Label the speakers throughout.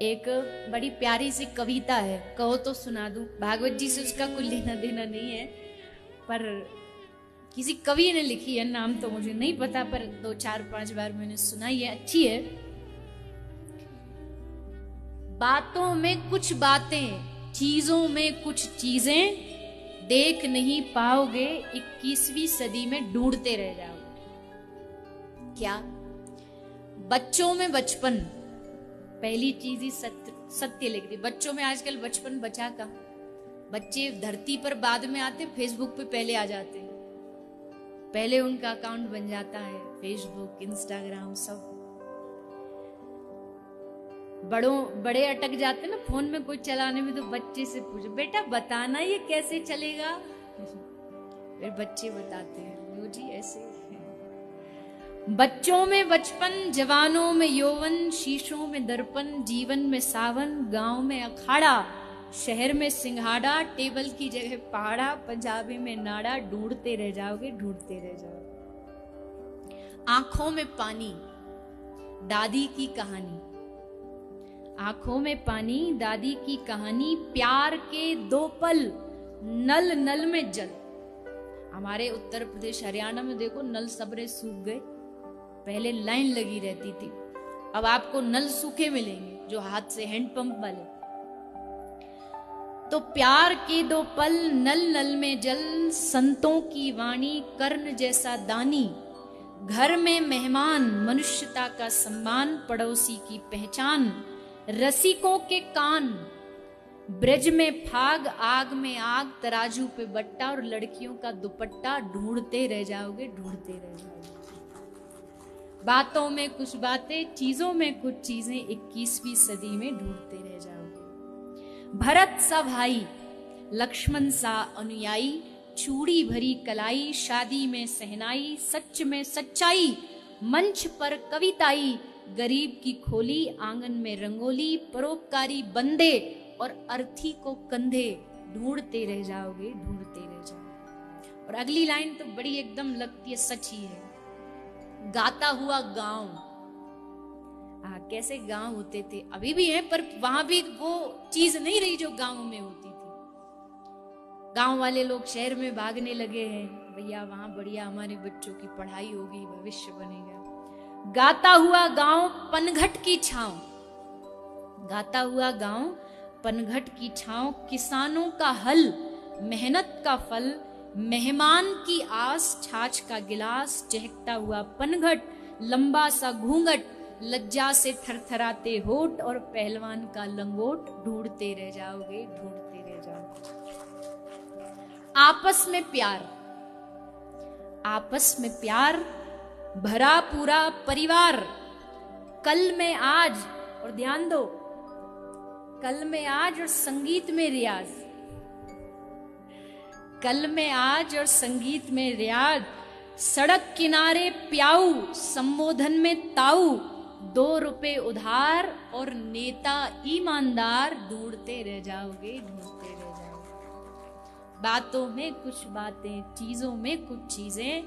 Speaker 1: एक बड़ी प्यारी सी कविता है, कहो तो सुना दूं। भागवत जी से उसका कोई लेना देना नहीं है, पर किसी कवि ने लिखी है, नाम तो मुझे नहीं पता, पर 2 4 5 बार मैंने सुनाई है, अच्छी है। बातों में कुछ बातें, चीजों में कुछ चीजें, देख नहीं पाओगे 21वीं सदी में ढूंढते रह जाओगे। क्या? बच्चों में बचपन, पहली चीज ही सत्य लिख दी। बच्चों में आजकल बचपन बचा कहाँ? बच्चे धरती पर बाद में आते, फेसबुक पे पहले आ जाते हैं, पहले उनका अकाउंट बन जाता है, फेसबुक, इंस्टाग्राम, सब। बड़े अटक जाते ना फोन में कोई चलाने में, तो बच्चे से पूछो, बेटा बताना ये कैसे चलेगा? फिर बच्चे बताते हैं, लो जी ऐसे। बच्चों में बचपन, जवानों में यौवन, शीशों में दर्पण, जीवन में सावन, गांव में अखाड़ा, शहर में सिंघाड़ा, टेबल की जगह पहाड़ा, पंजाबी में नाड़ा, ढूंढते रह जाओगे, ढूंढते रह जाओगे। आंखों में पानी, दादी की कहानी, आंखों में पानी, दादी की कहानी, प्यार के 2 पल, नल नल में जल। हमारे उत्तर प्रदेश हरियाणा में देखो, नल सबरे सूख गए, पहले लाइन लगी रहती थी, अब आपको नल सूखे मिलेंगे, जो हाथ से हैंडपंप वाले। तो प्यार के 2 पल, नल नल में जल, संतों की वाणी, कर्ण जैसा दानी, घर में मेहमान, मनुष्यता का सम्मान, पड़ोसी की पहचान, रसिकों के कान, ब्रज में फाग, आग में आग, तराजू पे बट्टा और लड़कियों का दुपट्टा, ढूंढते रह जाओगे, ढूंढते रह जाओगे। बातों में कुछ बातें, चीजों में कुछ चीजें, 21वीं सदी में ढूंढते रह जाओगे। भरत सा भाई, लक्ष्मण सा अनुयायी, चूड़ी भरी कलाई, शादी में सहनाई, सच में सच्चाई, मंच पर कविताई, गरीब की खोली, आंगन में रंगोली, परोपकारी बंदे और अर्थी को कंधे, ढूंढते रह जाओगे, ढूंढते रह जाओगे। और अगली लाइन तो बड़ी एकदम लगती है, सच ही है। गाता हुआ गांव, कैसे गांव होते थे, अभी भी हैं, पर वहां भी वो चीज नहीं रही जो गांव में होती थी। गांव वाले लोग शहर में भागने लगे हैं, भैया वहां बढ़िया हमारे बच्चों की पढ़ाई होगी, भविष्य बनेगा। गाता हुआ गांव, पनघट की छांव, गाता हुआ गांव, पनघट की छांव, किसानों का हल, मेहनत का फल, मेहमान की आस, छाछ का गिलास, चहकता हुआ पनघट, लंबा सा घूंघट, लज्जा से थरथराते होठ और पहलवान का लंगोट, ढूंढते रह जाओगे, ढूंढते रह जाओगे। आपस में प्यार, आपस में प्यार, भरा पूरा परिवार, कल में आज, और ध्यान दो, कल में आज और संगीत में रियाज, कल में आज और संगीत में रियाज, सड़क किनारे प्याऊ, संबोधन में ताऊ, 2 रुपए उधार और नेता ईमानदार, ढूंढते रह जाओगे, ढूंढते रह जाओगे। बातों में कुछ बातें, चीजों में कुछ चीजें,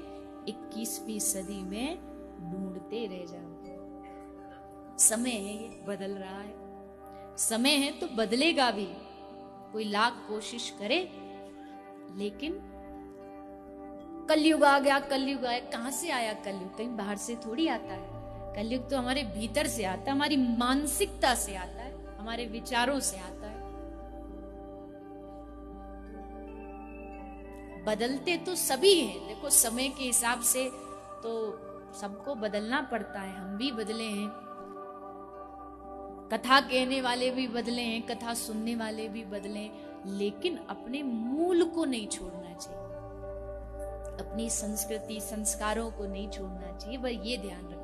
Speaker 1: 21वीं सदी में ढूंढते रह जाओगे। समय है, ये बदल रहा है, समय है तो बदलेगा भी, कोई लाख कोशिश करे, लेकिन कलयुग आ गया, कलयुग आया, कहां से आया कलयुग? कहीं बाहर से थोड़ी आता है, कलयुग तो हमारे भीतर से आता है, हमारी मानसिकता से आता है, हमारे विचारों से आता है। बदलते तो सभी हैं, देखो समय के हिसाब से तो सबको बदलना पड़ता है, हम भी बदले हैं, कथा कहने वाले भी बदले हैं, कथा सुनने वाले भी बदले, लेकिन अपने मूल को नहीं छोड़ना चाहिए, अपनी संस्कृति संस्कारों को नहीं छोड़ना चाहिए, बस ये ध्यान रखना।